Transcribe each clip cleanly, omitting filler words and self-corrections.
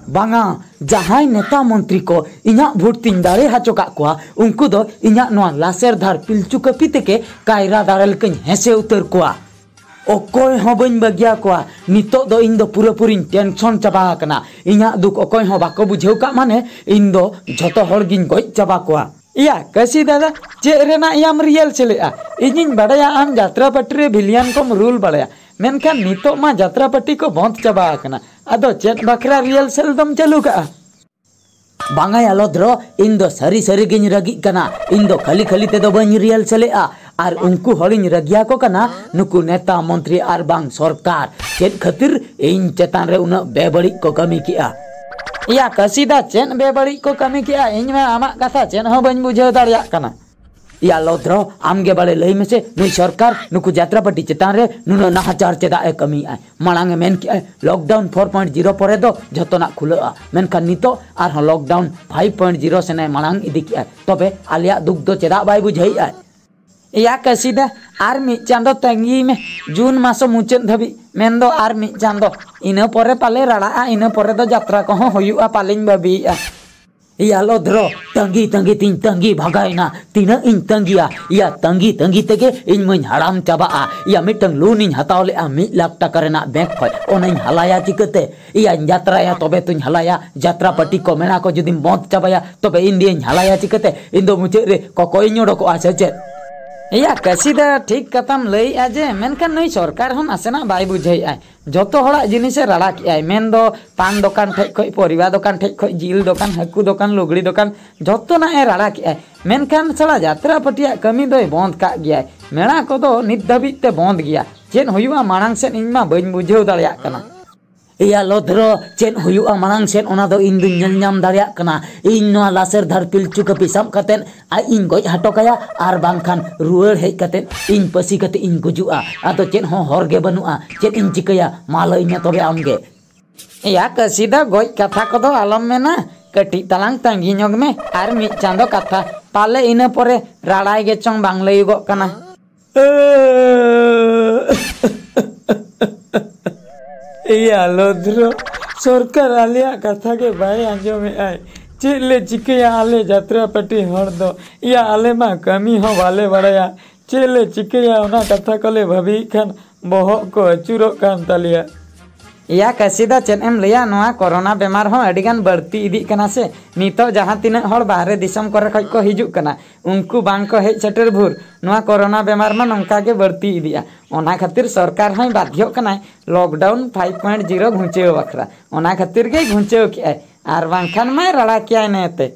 बांगा जहां नेता मंत्री को इना भोट तीन दाड़े हाचो का कोआ उनको दो इना नोआ लासेर धार पिलचू कपी तेके कायरा दारल कन हेसे उतर कोआ ओकोय हो बन बगिया कोआ नितो दो इन दो पूरा पूरी टेंशन चाबा कना इना दुख ओकोय हो बाको बुझेउ का माने इन दो झोतो हर गिन गoj चाबा कोआ या कसी दादा चे रेना याम रियल चलेआ इजिन बड़ाया आम यात्रा पट्टी भिलियन को रूल बड़ाया मेनखान नितो मा यात्रा पट्टी को बंद चाबा कना अदो चेत बकरा रियल सेल दम चालू का बांगा यालोद्रो इन दो सरी सरी गिन रगी कना इन दो खाली खाली ते दो बन रियल चलेआ आर उनको हड़िन रगिया को कना नुकु नेता मंत्री आर बांग सरकार चेत खातिर इन चेतान रे उना बेबड़ी को कमी किया या कसीदा चेन बेबड़ी को कमी किया इन में आमा कथा चेन हो बन बुझे दाड़िया कना या लोद्रो आमगे बड़े लई में से नुई सरकार नुकु यात्रा पट्टी चेतान रे नुनो नाहाचार चेदा ए कमी आय मांगे मेन किया लॉकडाउन 4.0 परे दो जतोना खुलआ मेनखान नितो आर हो लॉकडाउन 5.0 से मांग इदी किया तबे आलिया दुख दो चेदा बाय बुझाई आय या कसीदा आर मि चांदो तंगी में जून मासो मुचेद धबी मेन दो आर मि चांदो इना परे पाले राड़ा इना परे दो यात्रा को होयुआ पालिन बाबी या लोद्रो तंगी तंगी तीन तंगी भगाइना तीना इन तंगिया या तंगी तंगी तेगे इन मन हराम चाबा या मिटंग लोन इन हताव ले 1 लाख टाका रेना बैंक खय ओनाइन हलाया चिकते या यात्राया तबे तुन हलाया यात्रा पट्टी को मेना को जुदिम बंद चाबाया तबे इन दिन हलाया चिकते इन दो मुचे रे कोकोय ñoडको आसे चे या कसीदा ठीक कथाम लई आजे मेनखान नई सरकार हम आसेना बाय बुझाई आय जतो हड़ा जिनिसे राड़ा कि आय मेन दो पान दुकान ठेक खय परिवा दुकान ठेक खय जिल दुकान हाकू दुकान लुगड़ी दुकान जतो ना ए राड़ा कि आय मेनखान सड़ा यात्रा पटिया कमी दोय बंद का गया मेणा को दो नित धाबी ते बंद गया चेन होयुआ मांग सेन इन मा बइन बुझेउ दाड़िया कना या लोद्रो चेन हुयुआ मांग सेन ओना दो इन दुन ñel ñam दाड़िया कना इन नोआ लासेर धार पिलचू कपी साम कतेन आ इन गoj हटो कया आर बांखान रुआर हेज कतेन इन पसी कते इन गुजुआ आदो चेन हो हरगे बनुआ चेन इन चिकया मालइना तबे आमगे या कसीदा गoj कथा को दो आलम मेना कटी तलांग तंगी ñog में आर मि चांदो कथा पाले इना परे राड़ाय गे चंग बांग लइगो कना या लोद्रो सरकार आलिया कथा के बाय आंजो में आय चेले चिकया आले यात्रा पट्टी हर दो या आले मा कमी हो वाले बड़ाया चेले चिकया ओना कथा कोले भाभी खान बहो को अचुरो कान तालिया या कसीदा चेन एम लिया नोआ कोरोना बेमार हो अडिगान बढ़ती इदी कना से नितो जहां तिना हड़ बाहरे दिसम करे खय को हिजुक कना उनको बांग को हेज सेटर भूर नोआ कोरोना बेमार मा नंका के बढ़ती इदिया ओना खातिर सरकार हय बाध्य कना लॉकडाउन 5.0 घुंचेओ बखरा ओना खातिर के घुंचेओ के आर बांखान मा राड़ा किया नेते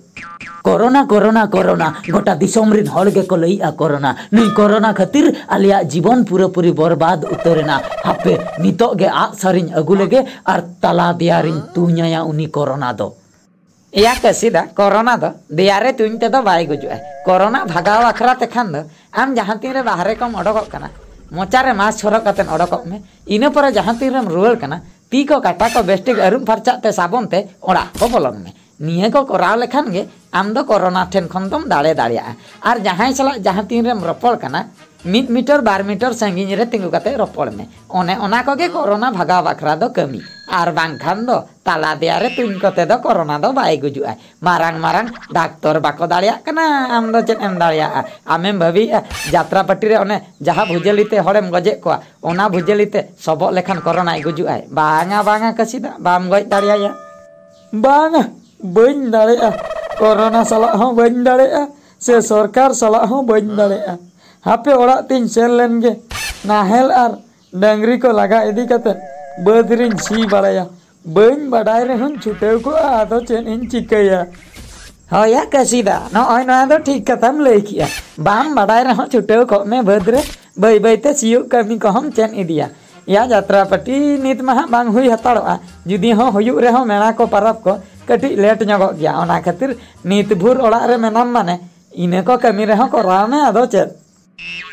कोरोना कोरोना कोरोना गोटा दिसम रिन हड़ गे को लइआ कोरोना नुई कोरोना खातिर आलिया जीवन पूरा पूरी बर्बाद उतरेना हापे नितो गे आ सरिन अगु लेगे आर तला दियारिन तुኛया उनी कोरोना दो या कसीदा कोरोना दो दियारे तुñ ते दो बाय गुजुआ कोरोना भगाव अखरा तेखान दो आम जहां तीन रे बाहरे कम अडक कना मोचारे मास्क छोरक कतेन अडक में इना पर जहां तीन रेम रुआर कना ती को काटा को बेस्टिक अरुम फरचा ते साबन ते ओड़ा को बोलन में निये को कराव लेखान गे आम दो कोरोना ठेन खन दम दाड़े दाड़िया आर जहां सला जहां तीन रेम रपड़ कना 1 मीटर 2 मीटर संगिन रे तिंगु कते रपड़ में ओने ओना को गे कोरोना भगा बखरा दो कमी आर बांखान दो ताला दियारे तुñ कते दो कोरोना दो बाय गुजुआ मारांग मारांग डाक्टर बाको दाड़िया कना आम दो चेन एम दाड़िया आमेम भाभी यात्रा पट्टी रे ओने जहां भुजेलिते हड़ेम गजे को ओना भुजेलिते सबो लेखान कोरोना गुजुआ बांगा बांगा कसीदा बाम गoj दाड़िया बांगा बइन दाड़िया कोरोना सला हो बइन दाड़िया से सरकार सला हो बइन दाड़िया हापे ओड़ा तीन सेल लेनगे नाहेल आर डंगरी को लगा इदी कते बदरिन सी बड़ाया बइन बडाय रे हम छुटेव को आदो चेन इन चिकया हो या कसीदा न ओय न दो ठीक कथाम लई किया बाम बडाय रे हम छुटेव को में बदरे बई बई ते सियो कमी को हम चेन इदिया या यात्रा पट्टी नित महा बांग हुई हताड़वा जुदी हो हुयु रे हो मेणा को परब को कटी लेट ñoगो गया ओना खातिर नित भूर ओड़ा रे मेनाम माने इने को कमी रे हो कराव में आदो चेन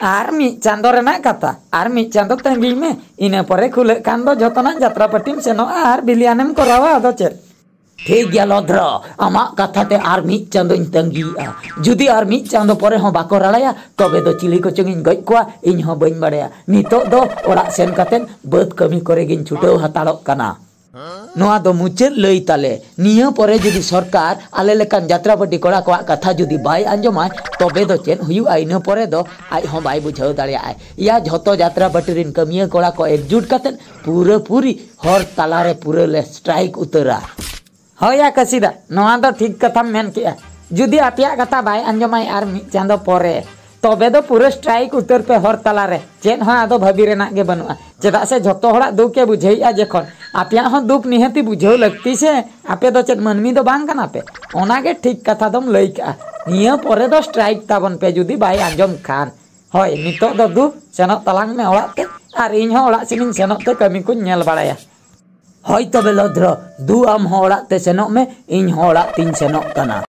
आर मी चांदो रेना कथा आर मी चांदो तंगी में इने परे खुले कान दो जतना यात्रा पट्टीम सेनो आर बिलियानेम करावा आदो चेन ठीक गया लोद्रो आमा कथा ते आर मी चांदोñ तंगी जुदी आर मी चांदो परे हो बाको राड़ाया तबे दो चिली को चंगिन गoj कोआ इन हो बइन बाड़ाया नितो दो ओड़ा सेन कतेन बद कमी करे गिन छुटेव हताड़ो कना। नोआ दो मुचाद लई ताले निया परे जुदी सरकार आले लेकान जात्रा पार्टी कोड़ा कोआ कथा जुदी बाय आंजमा तबे दो चेन हुयुआ इना परे दो आज हों बाय बुझाव दाड़ेया या झोतो जात्रा पार्टी रिन कमिया कोड़ा को एकजुट कातेन पूरा पूरी हर तालारे पूरा ले स्ट्राइक उतरा होया कसीदा नोआ दो ठीक कथा मेन किया जुदी आपिया कथा बाय आंजमाय आर मि चांदो परे तबे दो पूरा स्ट्राइक उतर पे हर तालारे चेन हाँ आदो भाभी रेना के बनुआ चेदा से झोतो हड़ा दुख के बुझेया जेखन आपिया हाँ दुख निहती बुझेव लगती से आपे दो चेद मनमी दो बांग कना पे ओना के ठीक कथा दम लई का निया परे दो स्ट्राइक ताबन पे जुदी बाय आंजम खान होय नितो दो दु सेनो तलांग में ओड़ा ते आर इन हो ओड़ा सिनिन सेनो ते कमी को नेल बाड़ाया होय तबे लद्र दु आम हो ओड़ा ते सेनो में इन हो ओड़ा तीन सेनो कना